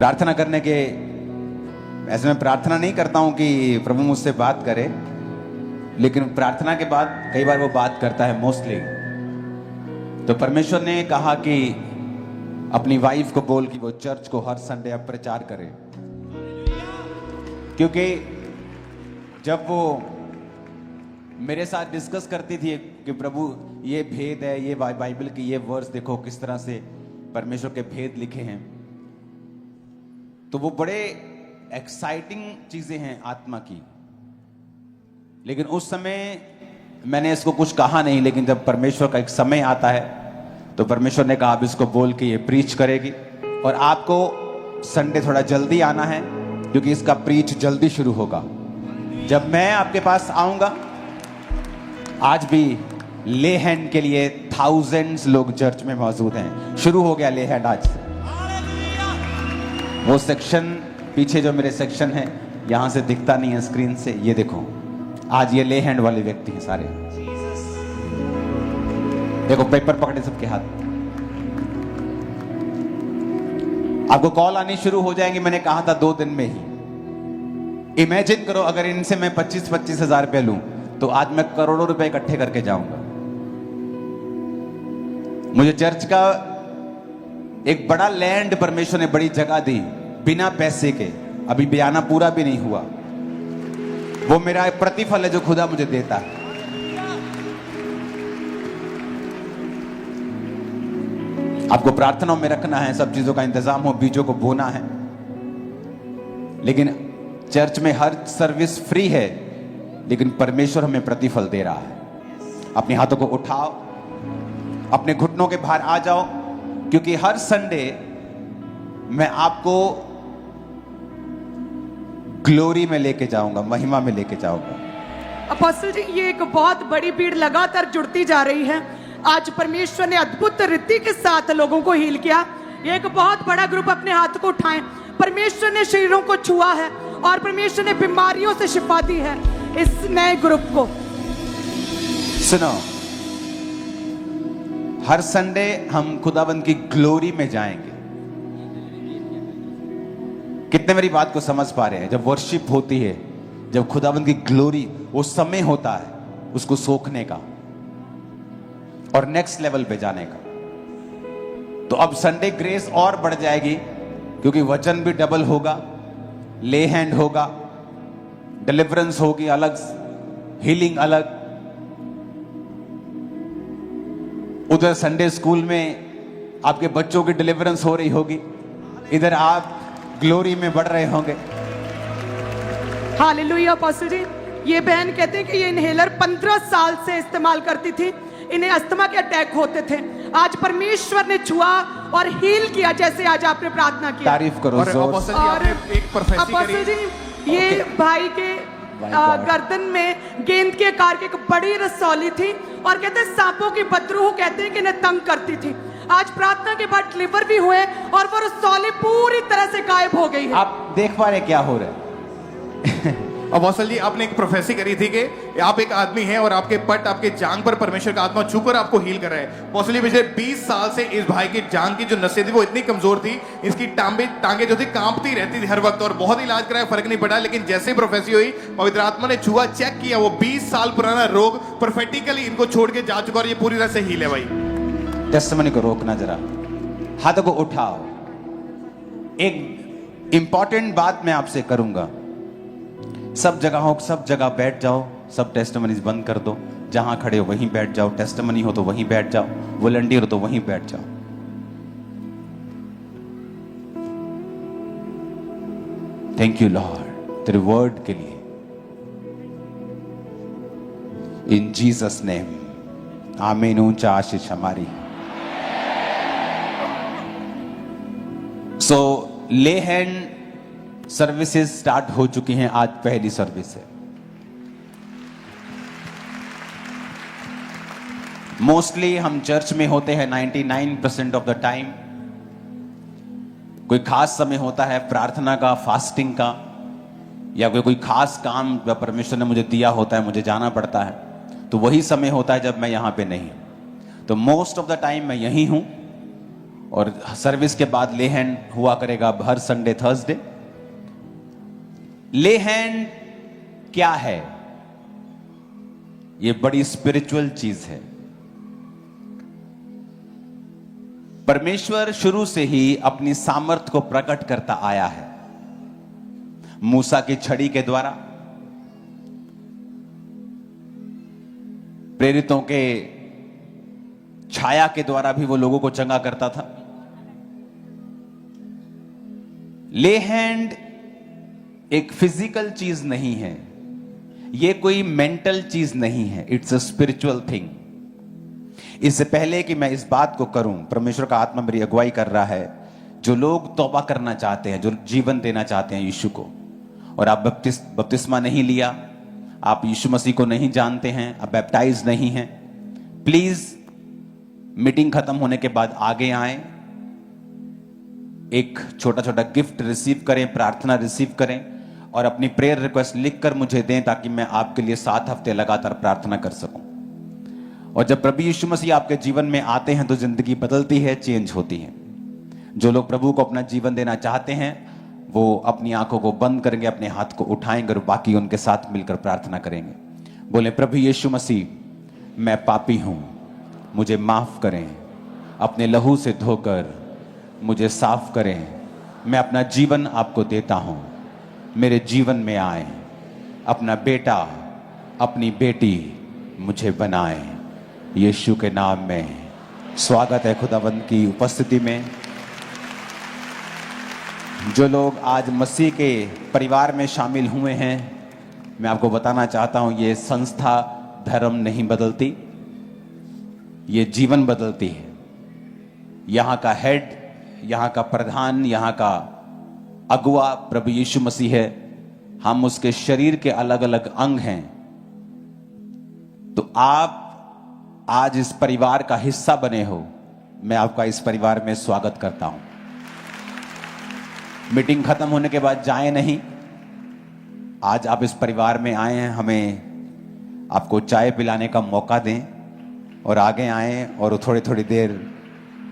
प्रार्थना करने के, ऐसे मैं प्रार्थना नहीं करता हूं कि प्रभु मुझसे बात करे, लेकिन प्रार्थना के बाद कई बार वो बात करता है मोस्टली। तो परमेश्वर ने कहा कि अपनी वाइफ को बोल कि वो चर्च को हर संडे अब प्रचार करे, क्योंकि जब वो मेरे साथ डिस्कस करती थी कि प्रभु ये भेद है, ये बाइबल की ये वर्स देखो किस तरह से परमेश्वर के भेद लिखे हैं, तो वो बड़े एक्साइटिंग चीजें हैं आत्मा की। लेकिन उस समय मैंने इसको कुछ कहा नहीं, लेकिन जब परमेश्वर का एक समय आता है तो परमेश्वर ने कहा आप इसको बोल के ये प्रीच करेगी, और आपको संडे थोड़ा जल्दी आना है क्योंकि इसका प्रीच जल्दी शुरू होगा। जब मैं आपके पास आऊंगा, आज भी ले हैंड के लिए थाउजेंड्स लोग चर्च में मौजूद हैं, शुरू हो गया ले हैंड आज से। वो सेक्शन पीछे जो मेरे सेक्शन है, यहां से दिखता नहीं है स्क्रीन से, ये देखो आज ये ले हैंड वाले व्यक्ति हैं सारे। देखो पेपर पकड़े सबके हाथ। आपको कॉल आनी शुरू हो जाएंगे, मैंने कहा था 2 दिन में ही। इमेजिन करो अगर इनसे मैं 25-25 हजार रुपए लूं तो आज मैं करोड़ों रुपए इकट्ठे करके जाऊंगा। मुझे चर्च का एक बड़ा लैंड परमेश्वर ने, बड़ी जगह दी बिना पैसे के, अभी बयाना पूरा भी नहीं हुआ। वो मेरा एक प्रतिफल है जो खुदा मुझे देता है। आपको प्रार्थनाओं में रखना है, सब चीजों का इंतजाम हो, बीजों को बोना है। लेकिन चर्च में हर सर्विस फ्री है, लेकिन परमेश्वर हमें प्रतिफल दे रहा है। अपने हाथों को उठाओ, अपने घुटनों के बाहर आ जाओ, क्योंकि हर संडे मैं आपको ग्लोरी में लेके जाऊंगा, महिमा में लेके जाऊंगा। अपोस्टल जी, ये एक बहुत बड़ी भीड़ लगातार जुड़ती जा रही है। आज परमेश्वर ने अद्भुत रीति के साथ लोगों को हील किया। ये एक बहुत बड़ा ग्रुप, अपने हाथ को उठाएं। परमेश्वर ने शरीरों को छुआ है और परमेश्वर ने बीमारियों से शिफा दी है इस नए ग्रुप को। सुनो, हर संडे हम खुदाबंद की ग्लोरी में जाएंगे। कितने मेरी बात को समझ पा रहे हैं? जब वर्शिप होती है, जब खुदाबंद की ग्लोरी, वो समय होता है उसको सोखने का और नेक्स्ट लेवल पे जाने का। तो अब संडे ग्रेस और बढ़ जाएगी, क्योंकि वचन भी डबल होगा, ले हैंड होगा, डिलीवरेंस होगी अलग, हीलिंग अलग। उधर संडे स्कूल में आपके बच्चों की डिलीवरेंस हो रही होगी, इधर आप ग्लोरी में बढ़ रहे होंगे। हालेलुया। अपोस्टल जी, ये बहन कहते हैं कि ये इनहेलर 15 साल से इस्तेमाल करती थी, इन्हें अस्थमा के अटैक होते थे। आज परमेश्वर ने छुआ और हील किया, जैसे आज आपने प्रार्थना की। तारीफ करो। और अपोस्टल जी, आपने एक प्रोफेसी करी। अपोस्टल जी, ये भाई के गर्दन में गेंद के आकार की एक बड़ी रसौली थी, और कहते हैं सांपों की बदरूह कहते हैं कि इन्हें तंग करती थी। आज प्रार्थना के बाद डिलीवर भी हुए और वो रसौली पूरी तरह से गायब हो गई है। आप देख पा रहे क्या हो रहा है? अपोस्टल जी, आपने एक प्रोफेसी करी थी कि आप एक आदमी हैं और आपके पट, आपके जांग पर परमेश्वर का आत्मा छूकर आपको हील कर रहा है। अपोस्टल जी, पिछले 20 साल से इस भाई की जांग की जो नसें थी वो इतनी कमजोर थी, इसकी टांगे जो थी कांपती रहती थी हर वक्त, और बहुत इलाज कराया, फर्क नहीं पड़ा। लेकिन जैसे ही प्रोफेसी हुई, पवित्र आत्मा ने छुआ, चेक किया, वो 20 साल पुराना रोग प्रोफेटिकली इनको छोड़ के जा चुका और ये पूरी तरह से हील है। भाई टेस्टिमनी को रोकना जरा, हाथों को उठाओ। एक इंपॉर्टेंट बात मैं आपसे करूंगा, सब जगह बैठ जाओ, सब टेस्टिमनीज बंद कर दो, जहां खड़े हो वहीं बैठ जाओ, टेस्टिमनी हो तो वहीं बैठ जाओ, वॉलंटियर हो तो वहीं बैठ जाओ। थैंक यू लॉर्ड तेरे वर्ड के लिए, इन जीसस नेम, आमीन। ऊंचा आशीष हमारी। सो ले हैंड सर्विसेज स्टार्ट हो चुकी हैं, आज पहली सर्विस है। मोस्टली हम चर्च में होते हैं 99% ऑफ द टाइम। कोई खास समय होता है प्रार्थना का, फास्टिंग का, या कोई खास काम परमेश्वर ने मुझे दिया होता है, मुझे जाना पड़ता है, तो वही समय होता है जब मैं यहां पे नहीं हूं। तो मोस्ट ऑफ द टाइम मैं यहीं हूं, और सर्विस के बाद ले हैंड हुआ करेगा हर संडे थर्सडे। ले हैंड क्या है? ये बड़ी स्पिरिचुअल चीज है। परमेश्वर शुरू से ही अपनी सामर्थ्य को प्रकट करता आया है। मूसा की छड़ी के द्वारा, प्रेरितों के छाया के द्वारा भी वो लोगों को चंगा करता था। ले हैंड एक फिजिकल चीज नहीं है, ये कोई मेंटल चीज नहीं है, इट्स अ स्पिरिचुअल थिंग। इससे पहले कि मैं इस बात को करूं, परमेश्वर का आत्मा मेरी अगुवाई कर रहा है। जो लोग तौबा करना चाहते हैं, जो जीवन देना चाहते हैं यीशु को, और आप बपतिस्मा नहीं लिया, आप यीशु मसीह को नहीं जानते हैं, आप बैप्टाइज नहीं हैं, प्लीज मीटिंग खत्म होने के बाद आगे आए, एक छोटा छोटा गिफ्ट रिसीव करें, प्रार्थना रिसीव करें और अपनी प्रेयर रिक्वेस्ट लिखकर मुझे दें, ताकि मैं आपके लिए 7 हफ्ते लगातार प्रार्थना कर सकूं। और जब प्रभु यीशु मसीह आपके जीवन में आते हैं तो जिंदगी बदलती है, चेंज होती है। जो लोग प्रभु को अपना जीवन देना चाहते हैं वो अपनी आंखों को बंद करेंगे, अपने हाथ को उठाएंगे और बाकी उनके साथ मिलकर प्रार्थना करेंगे। बोले, प्रभु यीशु मसीह, मैं पापी हूं, मुझे माफ करें, अपने लहू से धोकर मुझे साफ करें। मैं अपना जीवन आपको देता हूं, मेरे जीवन में आए, अपना बेटा अपनी बेटी मुझे बनाए। यीशु के नाम में स्वागत है खुदावंद की उपस्थिति में। जो लोग आज मसीह के परिवार में शामिल हुए हैं, मैं आपको बताना चाहता हूं, ये संस्था धर्म नहीं बदलती, ये जीवन बदलती है। यहां का हेड, यहां का प्रधान, यहां का अगुआ प्रभु यीशु मसीह है। हम उसके शरीर के अलग अलग अंग हैं। तो आप आज इस परिवार का हिस्सा बने हो, मैं आपका इस परिवार में स्वागत करता हूं। मीटिंग खत्म होने के बाद जाएं नहीं, आज आप इस परिवार में आए हैं, हमें आपको चाय पिलाने का मौका दें और आगे आएं और थोड़ी थोड़ी देर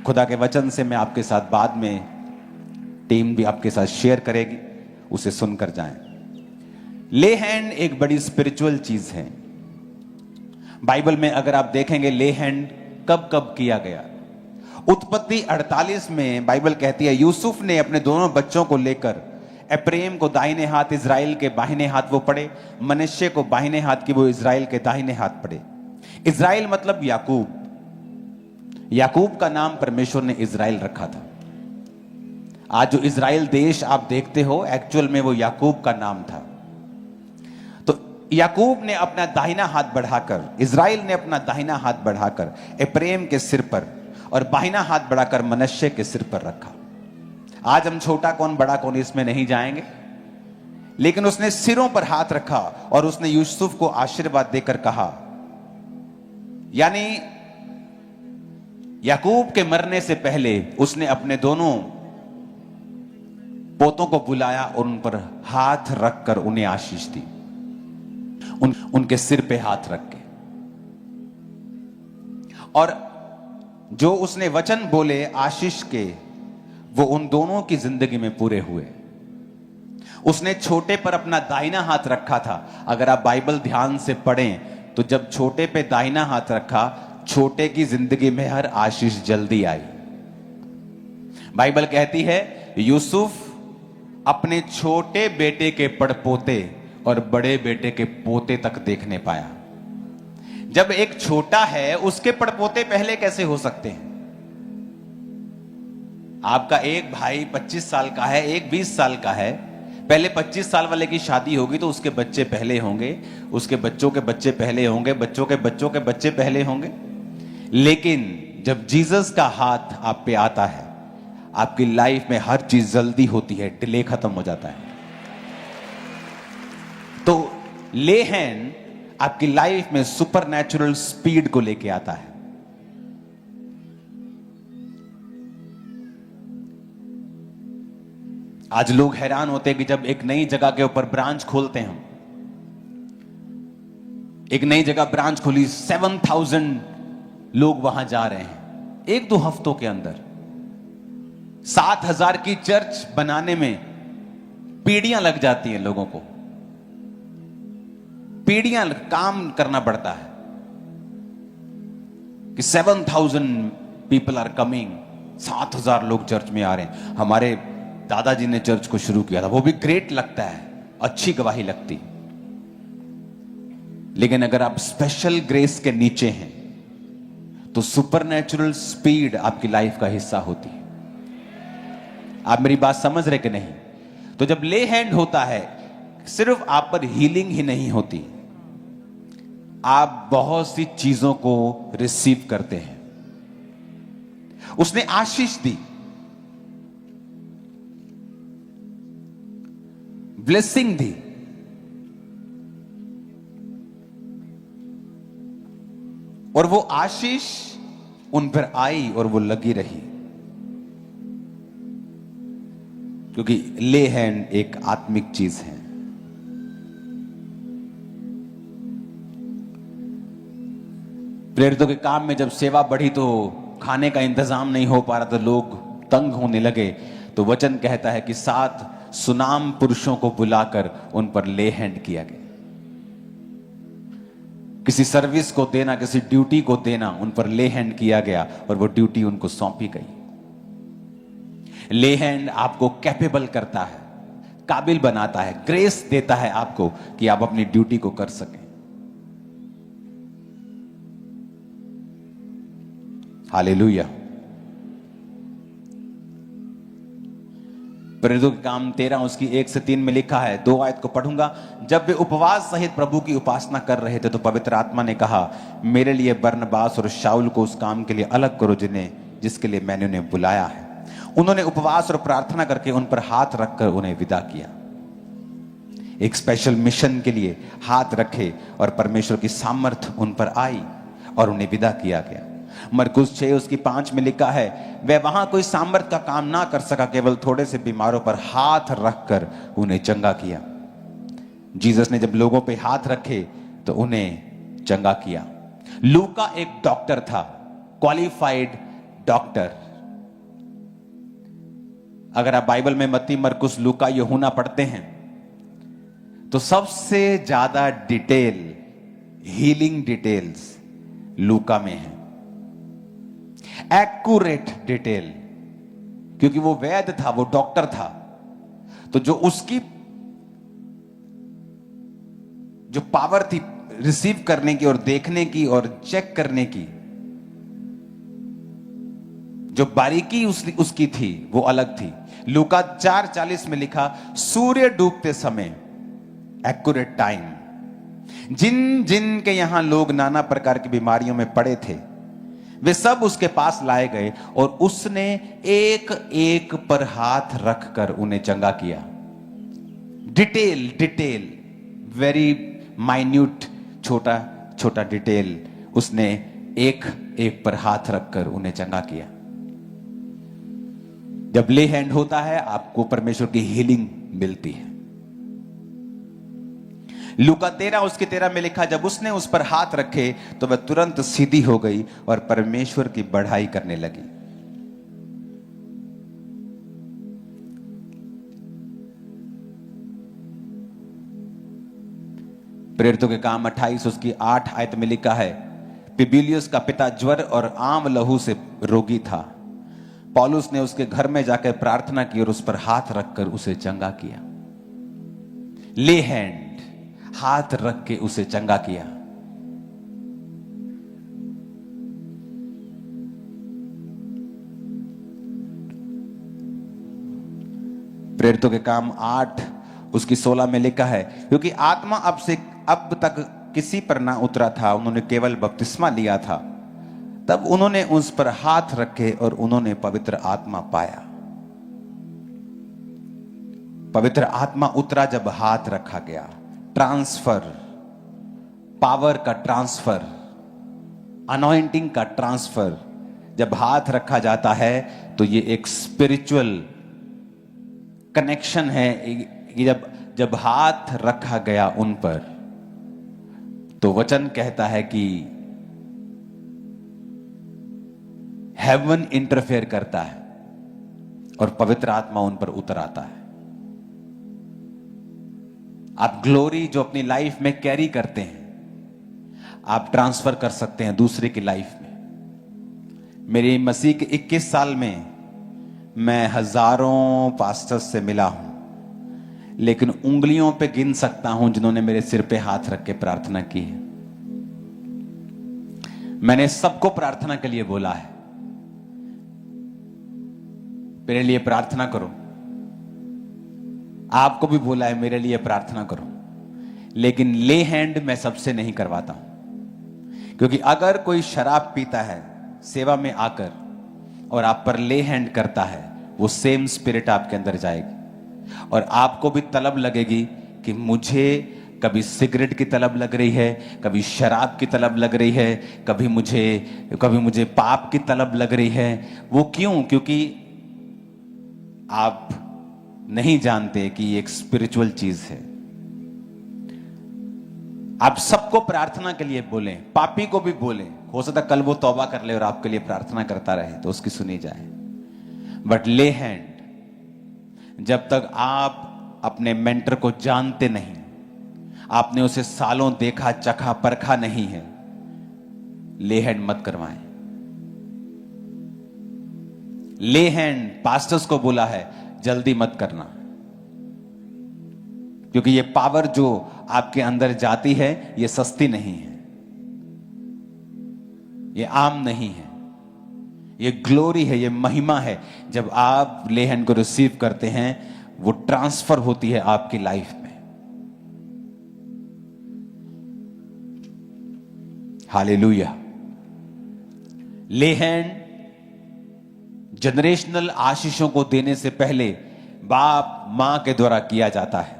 खुदा के वचन से मैं आपके साथ बाद में टीम भी आपके साथ शेयर करेगी, उसे सुनकर जाएं। ले हैंड एक बड़ी स्पिरिचुअल चीज है। बाइबल में अगर आप देखेंगे ले हैंड कब कब किया गया। उत्पत्ति 48 में बाइबल कहती है, यूसुफ ने अपने दोनों बच्चों को लेकर एप्रेम को दाहिने हाथ, इजराइल के बाहिने हाथ वो पड़े, मनश्शे को बाहिने हाथ की वो इजराइल के दाहिने हाथ पड़े। इजराइल मतलब याकूब। याकूब का नाम परमेश्वर ने इजराइल रखा था। आज जो इजराइल देश आप देखते हो, एक्चुअल में वो याकूब का नाम था। तो याकूब ने अपना दाहिना हाथ बढ़ाकर, इजराइल ने अपना दाहिना हाथ बढ़ाकर एप्रेम के सिर पर और बाहिना हाथ बढ़ाकर मनश्शे के सिर पर रखा। आज हम छोटा कौन बड़ा कौन इसमें नहीं जाएंगे, लेकिन उसने सिरों पर हाथ रखा और उसने यूसुफ को आशीर्वाद देकर कहा, यानी याकूब के मरने से पहले उसने अपने दोनों पोतों को बुलाया और उन पर हाथ रखकर उन्हें आशीष दी, उनके सिर पे हाथ रख के। और जो उसने वचन बोले आशीष के, वो उन दोनों की जिंदगी में पूरे हुए। उसने छोटे पर अपना दाहिना हाथ रखा था। अगर आप बाइबल ध्यान से पढ़ें तो जब छोटे पे दाहिना हाथ रखा, छोटे की जिंदगी में हर आशीष जल्दी आई। बाइबल कहती है यूसुफ अपने छोटे बेटे के पड़पोते और बड़े बेटे के पोते तक देखने पाया। जब एक छोटा है, उसके पड़पोते पहले कैसे हो सकते हैं? आपका एक भाई 25 साल का है, एक 20 साल का है, पहले 25 साल वाले की शादी होगी तो उसके बच्चे पहले होंगे, उसके बच्चों के बच्चे पहले होंगे, बच्चों के बच्चों के बच्चे पहले होंगे। लेकिन जब जीसस का हाथ आप पे आता है, आपकी लाइफ में हर चीज जल्दी होती है, डिले खत्म हो जाता है। तो ले हैंड आपकी लाइफ में सुपरनैचुरल स्पीड को लेके आता है। आज लोग हैरान होते हैं कि जब एक नई जगह के ऊपर ब्रांच खोलते हैं, हम एक नई जगह ब्रांच खोली, 7000 लोग वहां जा रहे हैं 1-2 हफ्तों के अंदर। 7,000 की चर्च बनाने में पीढ़ियां लग जाती हैं लोगों को, पीढ़ियां काम करना पड़ता है कि 7,000 पीपल आर कमिंग, 7,000 लोग चर्च में आ रहे हैं। हमारे दादाजी ने चर्च को शुरू किया था, वो भी ग्रेट लगता है, अच्छी गवाही लगती। लेकिन अगर आप स्पेशल ग्रेस के नीचे हैं तो सुपरनेचुरल स्पीड आपकी लाइफ का हिस्सा होती है। आप मेरी बात समझ रहे कि नहीं? तो जब ले हैंड होता है, सिर्फ आप पर हीलिंग ही नहीं होती, आप बहुत सी चीजों को रिसीव करते हैं। उसने आशीष दी, ब्लेसिंग दी, और वो आशीष उन पर आई और वो लगी रही, क्योंकि ले हैंड एक आत्मिक चीज है। प्रेरितों के काम में जब सेवा बढ़ी तो खाने का इंतजाम नहीं हो पा रहा, तो लोग तंग होने लगे। तो वचन कहता है कि 7 सुनाम पुरुषों को बुलाकर उन पर ले हैंड किया गया। किसी सर्विस को देना, किसी ड्यूटी को देना, उन पर ले हैंड किया गया और वो ड्यूटी उनको सौंपी गई। ले हैंड आपको कैपेबल करता है, काबिल बनाता है, ग्रेस देता है आपको कि आप अपनी ड्यूटी को कर सकें। हालेलुया। प्रेरितों के काम 13 उसकी 1 से 3 में लिखा है, 2 आयत को पढ़ूंगा। जब वे उपवास सहित प्रभु की उपासना कर रहे थे तो पवित्र आत्मा ने कहा, मेरे लिए बरनबास और शाऊल को उस काम के लिए अलग करो जिसके लिए मैंने उन्हें बुलाया है। उन्होंने उपवास और प्रार्थना करके उन पर हाथ रखकर उन्हें विदा किया। एक स्पेशल मिशन के लिए हाथ रखे और परमेश्वर की सामर्थ उन पर आई और उन्हें विदा किया गया। मरकुस 6 उसकी 5 में लिखा है, वह वहां कोई सामर्थ का काम ना कर सका, केवल थोड़े से बीमारों पर हाथ रखकर उन्हें चंगा किया। जीसस ने जब लोगों पे हाथ रखे तो उन्हें चंगा किया। लूका एक डॉक्टर था, क्वालिफाइड डॉक्टर। अगर आप बाइबल में मत्ती, मरकुस, लूका, यूहन्ना पढ़ते हैं तो सबसे ज्यादा डिटेल, हीलिंग डिटेल्स लूका में है, एक्यूरेट डिटेल, क्योंकि वो वैद्य था, वो डॉक्टर था। तो जो उसकी जो पावर थी रिसीव करने की और देखने की और चेक करने की, जो बारीकी उसकी थी वो अलग थी। लूका 4:40 में लिखा, सूर्य डूबते समय, एक्यूरेट टाइम, जिन जिन के यहां लोग नाना प्रकार की बीमारियों में पड़े थे वे सब उसके पास लाए गए और उसने एक एक पर हाथ रखकर उन्हें चंगा किया। डिटेल, वेरी माइन्यूट, छोटा छोटा डिटेल, उसने एक एक पर हाथ रखकर उन्हें चंगा किया। जब ले हैंड होता है आपको परमेश्वर की हीलिंग मिलती है। लूका 13 उसके 13 में लिखा, जब उसने उस पर हाथ रखे तो वह तुरंत सीधी हो गई और परमेश्वर की बढ़ाई करने लगी। प्रेरितों के काम 28 उसकी 8 आयत में लिखा है, पिबिलियस का पिता ज्वर और आम लहू से रोगी था। पौलुस ने उसके घर में जाकर प्रार्थना की और उस पर हाथ रखकर उसे चंगा किया। ले हैंड, हाथ रख के उसे चंगा किया। प्रेरितों के काम 8 उसकी 16 में लिखा है, क्योंकि आत्मा अब तक किसी पर ना उतरा था, उन्होंने केवल बपतिस्मा लिया था, तब उन्होंने उस पर हाथ रखे और उन्होंने पवित्र आत्मा पाया। पवित्र आत्मा उतरा जब हाथ रखा गया। ट्रांसफर, पावर का ट्रांसफर, अनॉइंटिंग का ट्रांसफर जब हाथ रखा जाता है तो ये एक स्पिरिचुअल कनेक्शन है कि जब हाथ रखा गया उन पर तो वचन कहता है कि हेवन इंटरफेयर करता है और पवित्र आत्मा उन पर उतर आता है। आप ग्लोरी जो अपनी लाइफ में कैरी करते हैं, आप ट्रांसफर कर सकते हैं दूसरे की लाइफ में। मेरी मसीह के 21 साल में मैं हजारों पास्टर्स से मिला हूं, लेकिन उंगलियों पे गिन सकता हूं जिन्होंने मेरे सिर पे हाथ रख के प्रार्थना की है। मैंने सबको प्रार्थना के लिए बोला है, मेरे लिए प्रार्थना करो। आपको भी बोला है मेरे लिए प्रार्थना करो, लेकिन ले हैंड मैं सबसे नहीं करवाता हूं। क्योंकि अगर कोई शराब पीता है सेवा में आकर और आप पर ले हैंड करता है, वो सेम स्पिरिट आपके अंदर जाएगी और आपको भी तलब लगेगी कि मुझे कभी सिगरेट की तलब लग रही है, कभी शराब की तलब लग रही है, कभी मुझे पाप की तलब लग रही है। वो क्यों? क्योंकि आप नहीं जानते कि ये एक स्पिरिचुअल चीज है। आप सबको प्रार्थना के लिए बोलें, पापी को भी बोलें। हो सकता कल वो तौबा कर ले और आपके लिए प्रार्थना करता रहे तो उसकी सुनी जाए। बट ले हैंड, जब तक आप अपने मेंटर को जानते नहीं, आपने उसे सालों देखा चखा परखा नहीं है, ले हैंड मत करवाएं। ले हैंड पास्टर्स को बोला है जल्दी मत करना, क्योंकि ये पावर जो आपके अंदर जाती है ये सस्ती नहीं है, ये आम नहीं है, ये ग्लोरी है, ये महिमा है। जब आप ले हैंड को रिसीव करते हैं वो ट्रांसफर होती है आपकी लाइफ में। हालेलुया। ले हैंड जनरेशनल आशीषों को देने से पहले बाप मां के द्वारा किया जाता है।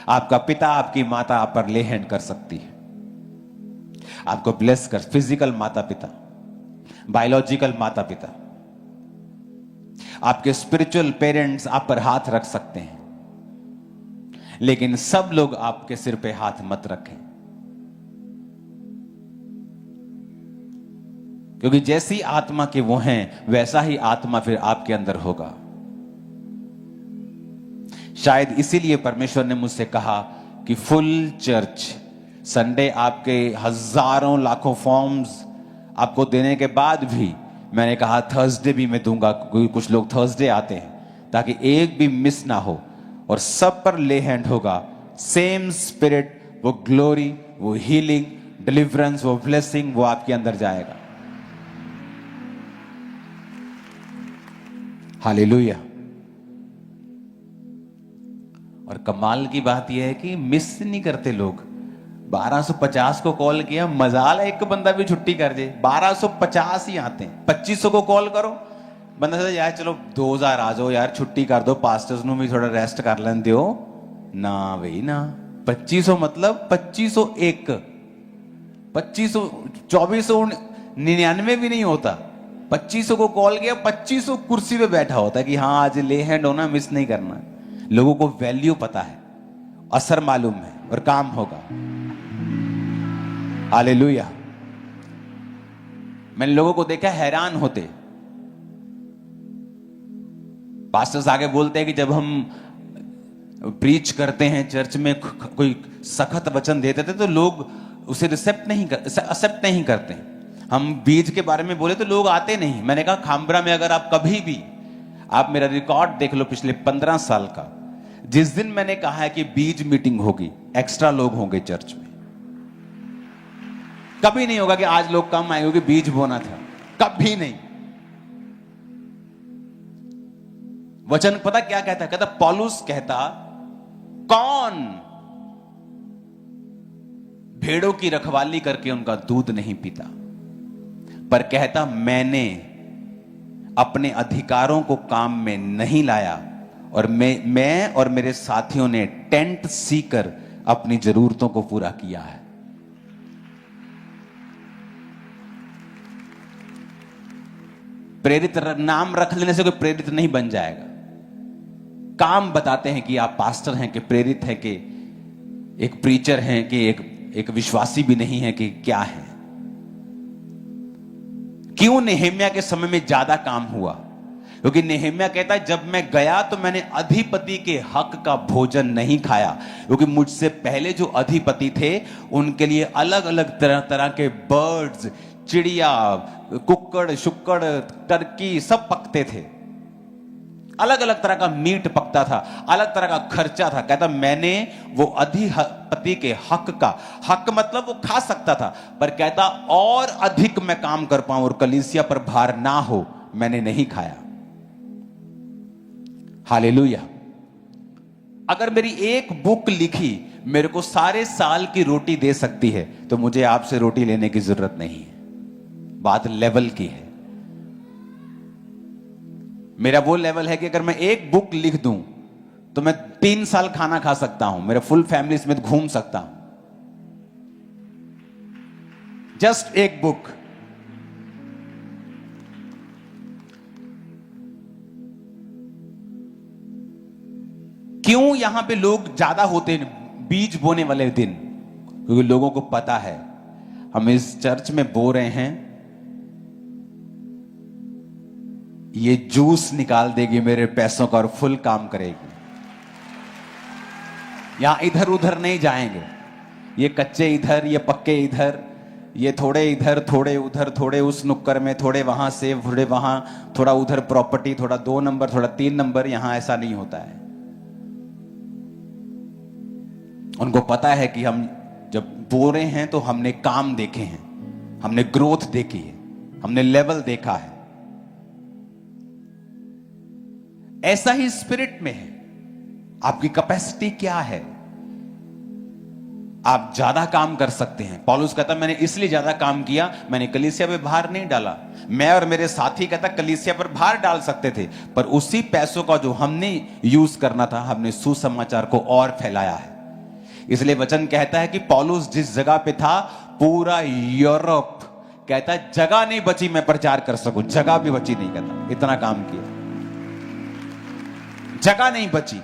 आपका पिता आपकी माता आप पर ले हैंड कर सकती है, आपको ब्लेस कर, फिजिकल माता पिता, बायोलॉजिकल माता पिता, आपके स्पिरिचुअल पेरेंट्स आप पर हाथ रख सकते हैं, लेकिन सब लोग आपके सिर पे हाथ मत रखें। क्योंकि जैसी आत्मा के वो हैं वैसा ही आत्मा फिर आपके अंदर होगा। शायद इसीलिए परमेश्वर ने मुझसे कहा कि फुल चर्च संडे आपके हजारों लाखों फॉर्म्स आपको देने के बाद भी मैंने कहा थर्सडे भी मैं दूंगा, क्योंकि कुछ लोग थर्सडे आते हैं, ताकि एक भी मिस ना हो और सब पर ले हैंड होगा। सेम स्पिरिट, वो ग्लोरी, वो हीलिंग, डिलीवरेंस, वो ब्लेसिंग, वो आपके अंदर जाएगा। हालेलुया। और कमाल की बात यह है कि मिस नहीं करते लोग। 1250 को कॉल किया, मजाल है एक बंदा भी छुट्टी कर दे, 1250 ही आते हैं। 2500 को कॉल करो, बंदा सोचता यार चलो 2000 आ जाओ यार, छुट्टी कर दो, पास्टर्स नु भी थोड़ा रेस्ट कर लें दियो ना भाई ना। 2500 मतलब 2501, 2500 2499 भी नहीं होता। 2500 को कॉल किया, 2500 कुर्सी पे बैठा होता है कि हाँ आज ले हैंड होना, मिस नहीं करना। लोगों को वैल्यू पता है, असर मालूम है और काम होगा। हालेलुया। मैंने लोगों को देखा हैरान होते, पास्टर्स आगे बोलते हैं कि जब हम प्रीच करते हैं चर्च में, कोई सख्त वचन देते थे तो लोग उसे एक्सेप्ट नहीं करते। हम बीज के बारे में बोले तो लोग आते नहीं। मैंने कहा खामबरा में अगर आप कभी भी, आप मेरा रिकॉर्ड देख लो पिछले 15 साल का, जिस दिन मैंने कहा है कि बीज मीटिंग होगी, एक्स्ट्रा लोग होंगे चर्च में। कभी नहीं होगा कि आज लोग कम आए क्योंकि बीज बोना था, कभी नहीं। वचन पता क्या कहता? कहता पौलुस कहता, कौन भेड़ों की रखवाली करके उनका दूध नहीं पीता, पर कहता मैंने अपने अधिकारों को काम में नहीं लाया और मैं और मेरे साथियों ने टेंट सीकर अपनी जरूरतों को पूरा किया है। प्रेरित नाम रख लेने से कोई प्रेरित नहीं बन जाएगा। काम बताते हैं कि आप पास्टर हैं, कि प्रेरित हैं, कि एक प्रीचर हैं, कि एक विश्वासी भी नहीं है, कि क्या है। क्यों नेहेमिया के समय में ज्यादा काम हुआ? क्योंकि नेहम्याह कहता है, जब मैं गया तो मैंने अधिपति के हक का भोजन नहीं खाया, क्योंकि मुझसे पहले जो अधिपति थे उनके लिए अलग अलग तरह तरह के बर्ड्स, चिड़िया, कुक्कड़, शुक्कड़, टर्की सब पकते थे। अलग अलग तरह का मीट पकता था, अलग तरह का खर्चा था। कहता मैंने वो अधिपति के हक का, हक मतलब वो खा सकता था, पर कहता और अधिक मैं काम कर पाऊं और कलीसिया पर भार ना हो, मैंने नहीं खाया। हालेलुया। अगर मेरी एक बुक लिखी मेरे को सारे साल की रोटी दे सकती है, तो मुझे आपसे रोटी लेने की जरूरत नहीं है। बात लेवल की है। मेरा वो लेवल है कि अगर मैं एक बुक लिख दूं तो मैं 3 साल खाना खा सकता हूं, मेरा फुल फैमिली समेत घूम सकता हूं। जस्ट एक बुक। क्यों यहां पे लोग ज्यादा होते हैं बीज बोने वाले दिन? क्योंकि लोगों को पता है हम इस चर्च में बो रहे हैं, ये जूस निकाल देगी मेरे पैसों का और फुल काम करेगी। यहां इधर उधर नहीं जाएंगे, ये कच्चे इधर, ये पक्के इधर, ये थोड़े इधर, थोड़े उधर, थोड़े उस नुक्कर में, थोड़े वहां से, थोड़े वहां, थोड़ा उधर प्रॉपर्टी, थोड़ा 2 नंबर, थोड़ा 3 नंबर। यहां ऐसा नहीं होता है। उनको पता है कि हम जब बो रहे हैं तो हमने काम देखे हैं, हमने ग्रोथ देखी है, हमने लेवल देखा है। ऐसा ही स्पिरिट में है। आपकी कैपेसिटी क्या है? आप ज्यादा काम कर सकते हैं। पौलुस कहता मैंने इसलिए ज्यादा काम किया, मैंने कलीसिया पे भार नहीं डाला। मैं और मेरे साथी कहता कलीसिया पर भार डाल सकते थे, पर उसी पैसों का जो हमने यूज करना था, हमने सुसमाचार को और फैलाया है। इसलिए वचन कहता है कि पौलुस जिस जगह पे था, पूरा यूरोप कहता जगह नहीं बची मैं प्रचार कर सकूं, जगह भी बची नहीं। कहता इतना काम किया, जगह नहीं बची।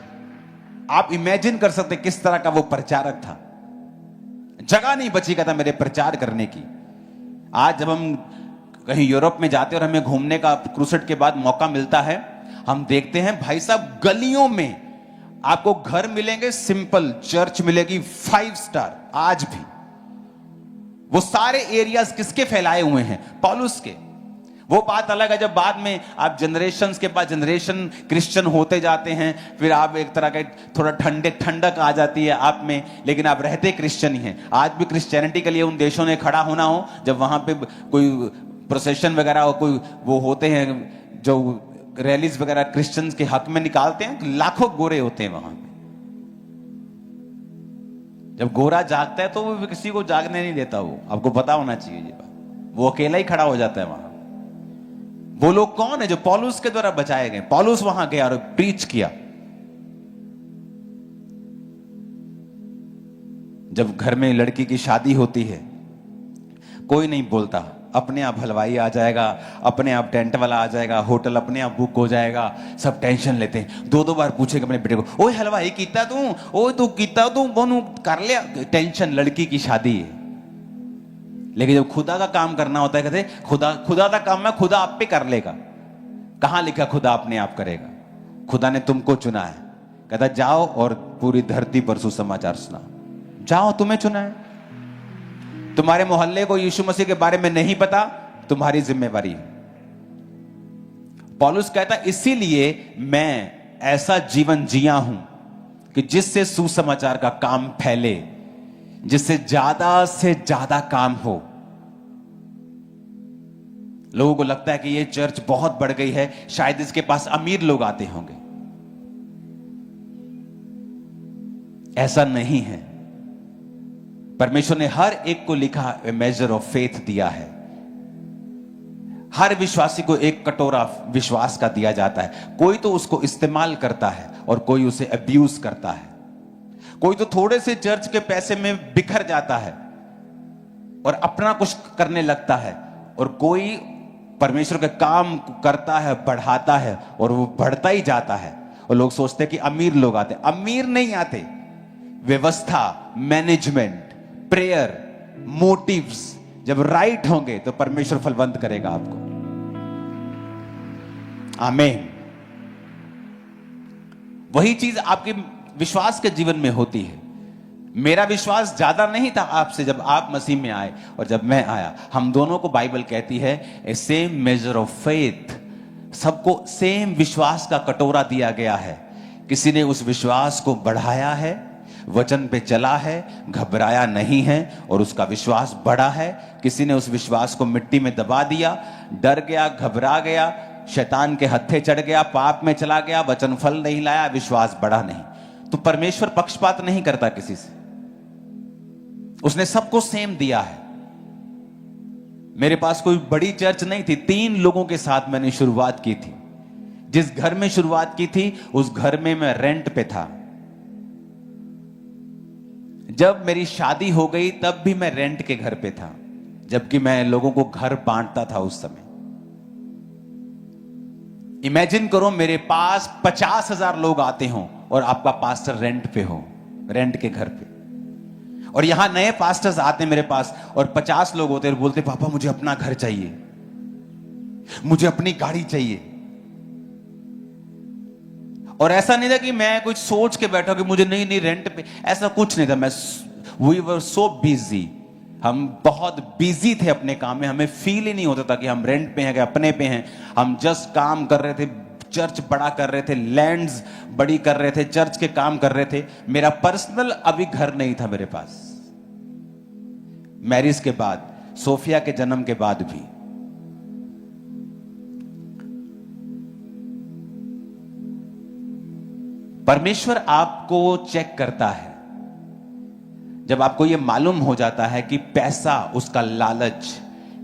आप इमेजिन कर सकते किस तरह का वो प्रचारक था। जगह नहीं बची कहता मेरे प्रचार करने की। आज जब हम कहीं यूरोप में जाते और हमें घूमने का क्रूसेड के बाद मौका मिलता है, हम देखते हैं भाई साहब गलियों में आपको घर मिलेंगे सिंपल, चर्च मिलेगी 5 स्टार। आज भी वो सारे एरियाज किसके फैलाए हुए हैं? पौलुस के। वो बात अलग है जब बाद में आप जनरेशन के बाद जनरेशन क्रिश्चियन होते जाते हैं, फिर आप एक तरह का थोड़ा ठंडक आ जाती है आप में, लेकिन आप रहते क्रिश्चियन ही हैं। आज भी क्रिश्चियनिटी के लिए उन देशों में खड़ा होना हो, जब वहां पे कोई प्रोसेशन वगैरह हो, कोई वो होते हैं जो रैलीज वगैरह क्रिश्चियंस के हक में निकालते हैं, लाखों गोरे होते हैं वहां पे। जब गोरा जागता है तो वो किसी को जागने नहीं देता। वो आपको पता होना चाहिए ये बात। वो अकेला ही खड़ा हो जाता है वहां। वो लोग कौन है? जो पौलुस के द्वारा बचाए गए। पौलुस वहां गया और प्रीच किया। जब घर में लड़की की शादी होती है, कोई नहीं बोलता, अपने आप हलवाई आ जाएगा, अपने आप टेंट वाला आ जाएगा, होटल अपने आप बुक हो जाएगा। सब टेंशन लेते हैं, 2-2 बार पूछेगा अपने बेटे को, ओए हलवाई कीता तू, ओए तू कीता तू, बोनू कर लिया। टेंशन, लड़की की शादी है। लेकिन जब खुदा का काम करना होता है, कहते खुदा का काम है, खुदा आप पे कर लेगा। कहां लिखा खुदा अपने आप करेगा? खुदा ने तुमको चुना है। कहता जाओ और पूरी धरती पर सुसमाचार सुनाओ। जाओ, तुम्हें चुना है। तुम्हारे मोहल्ले को यीशु मसीह के बारे में नहीं पता, तुम्हारी जिम्मेवारी है। पौलुस कहता इसीलिए मैं ऐसा जीवन जिया हूं कि जिससे सुसमाचार का काम फैले, जिससे ज्यादा से ज्यादा काम हो। लोगों को लगता है कि ये चर्च बहुत बढ़ गई है, शायद इसके पास अमीर लोग आते होंगे। ऐसा नहीं है। परमेश्वर ने हर एक को लिखा मेजर ऑफ फेथ दिया है। हर विश्वासी को एक कटोरा विश्वास का दिया जाता है। कोई तो उसको इस्तेमाल करता है और कोई उसे अब्यूज करता है। कोई तो थोड़े से चर्च के पैसे में बिखर जाता है और अपना कुछ करने लगता है, और कोई परमेश्वर के काम करता है, बढ़ाता है, और वो बढ़ता ही जाता है। और लोग सोचते हैं कि अमीर लोग आते। अमीर नहीं आते। व्यवस्था, मैनेजमेंट, प्रेयर, मोटिव्स जब राइट होंगे तो परमेश्वर फलवंत करेगा आपको। आमीन। वही चीज आपके विश्वास के जीवन में होती है। मेरा विश्वास ज्यादा नहीं था आपसे जब आप मसीह में आए और जब मैं आया। हम दोनों को बाइबल कहती है ए सेम मेजर ऑफ फेथ, सबको सेम विश्वास का कटोरा दिया गया है। किसी ने उस विश्वास को बढ़ाया है, वचन पे चला है, घबराया नहीं है और उसका विश्वास बढ़ा है। किसी ने उस विश्वास को मिट्टी में दबा दिया, डर गया, घबरा गया, शैतान के हत्थे चढ़ गया, पाप में चला गया, वचन फल नहीं लाया, विश्वास बढ़ा नहीं। तो परमेश्वर पक्षपात नहीं करता किसी से, उसने सबको सेम दिया है। मेरे पास कोई बड़ी चर्च नहीं थी, 3 लोगों के साथ मैंने शुरुआत की थी। जिस घर में शुरुआत की थी उस घर में मैं रेंट पे था। जब मेरी शादी हो गई तब भी मैं रेंट के घर पे था, जबकि मैं लोगों को घर बांटता था उस समय। इमेजिन करो मेरे पास 50,000 लोग आते हों और आपका पास्टर रेंट पे हो, रेंट के घर पे। और यहां नए पास्टर्स आते मेरे पास और 50 लोग होते और बोलते पापा मुझे अपना घर चाहिए, मुझे अपनी गाड़ी चाहिए। और ऐसा नहीं था कि मैं कुछ सोच के बैठा कि मुझे नहीं रेंट पे, ऐसा कुछ नहीं था। वी वर सो बिजी, हम बहुत बिजी थे अपने काम में, हमें फील ही नहीं होता था कि हम रेंट पे हैं कि अपने पे हैं। हम जस्ट काम कर रहे थे, चर्च बड़ा कर रहे थे, लैंड्स बड़ी कर रहे थे, चर्च के काम कर रहे थे। मेरा पर्सनल अभी घर नहीं था मेरे पास। मैरिज के बाद, सोफिया के जन्म के बाद भी। परमेश्वर आपको चेक करता है जब आपको यह मालूम हो जाता है कि पैसा, उसका लालच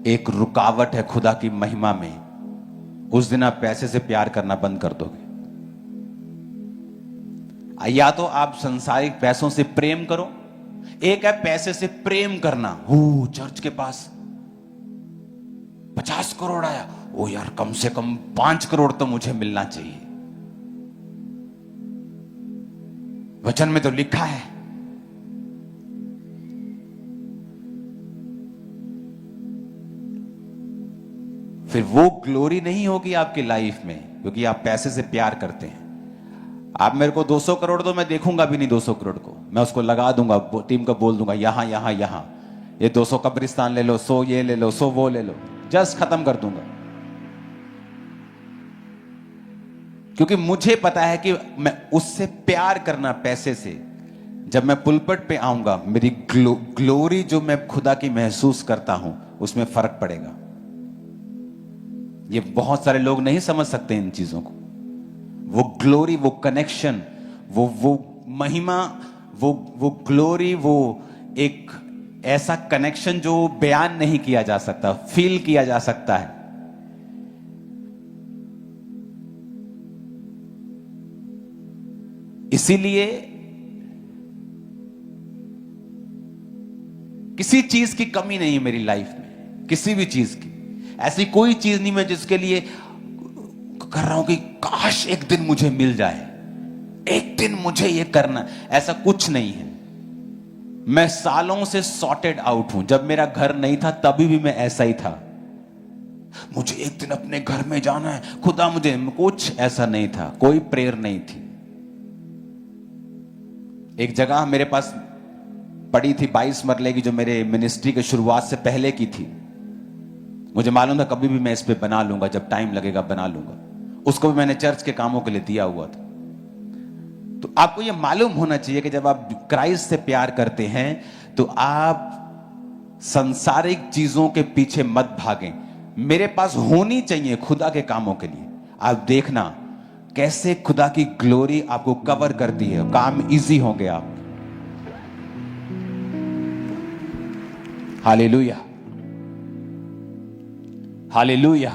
एक रुकावट है खुदा की महिमा में। उस दिन आप पैसे से प्यार करना बंद कर दोगे। या तो आप सांसारिक पैसों से प्रेम करो, एक है पैसे से प्रेम करना। हो चर्च के पास 50 करोड़ आया, ओ यार कम से कम 5 करोड़ तो मुझे मिलना चाहिए। वचन में तो लिखा है। फिर वो ग्लोरी नहीं होगी आपकी लाइफ में, क्योंकि आप पैसे से प्यार करते हैं। आप मेरे को 200 करोड़ तो मैं देखूंगा भी नहीं 200 करोड़ को, मैं उसको लगा दूंगा, टीम को बोल दूंगा यहां यहां यहां, ये 200 कब्रिस्तान ले लो, 100 ये ले लो, 100 वो ले लो, जस्ट खत्म कर दूंगा। क्योंकि मुझे पता है कि मैं उससे प्यार करना, पैसे से, जब मैं पुलपट पे आऊंगा मेरी ग्लोरी जो मैं खुदा की महसूस करता हूं उसमें फर्क पड़ेगा। ये बहुत सारे लोग नहीं समझ सकते इन चीजों को। वो ग्लोरी, वो कनेक्शन, वो महिमा, वो ग्लोरी, वो एक ऐसा कनेक्शन जो बयान नहीं किया जा सकता, फील किया जा सकता है। इसीलिए किसी चीज की कमी नहीं है मेरी लाइफ में, किसी भी चीज की। ऐसी कोई चीज नहीं मैं जिसके लिए कर रहा हूं कि काश एक दिन मुझे मिल जाए, एक दिन मुझे ये करना, ऐसा कुछ नहीं है। मैं सालों से सॉर्टेड आउट हूं। जब मेरा घर नहीं था तभी भी मैं ऐसा ही था। मुझे एक दिन अपने घर में जाना है, खुदा मुझे, कुछ ऐसा नहीं था, कोई प्रेयर नहीं थी। एक जगह मेरे पास पड़ी थी 22 मरले की, जो मेरे मिनिस्ट्री की शुरुआत से पहले की थी। मुझे मालूम था कभी भी मैं इस पे बना लूंगा, जब टाइम लगेगा बना लूंगा। उसको भी मैंने चर्च के कामों के लिए दिया हुआ था। तो आपको यह मालूम होना चाहिए कि जब आप क्राइस्ट से प्यार करते हैं तो आप सांसारिक चीजों के पीछे मत भागें। मेरे पास होनी चाहिए खुदा के कामों के लिए। आप देखना कैसे खुदा की ग्लोरी आपको कवर करती है, काम इजी हो गया। Hallelujah, hallelujah.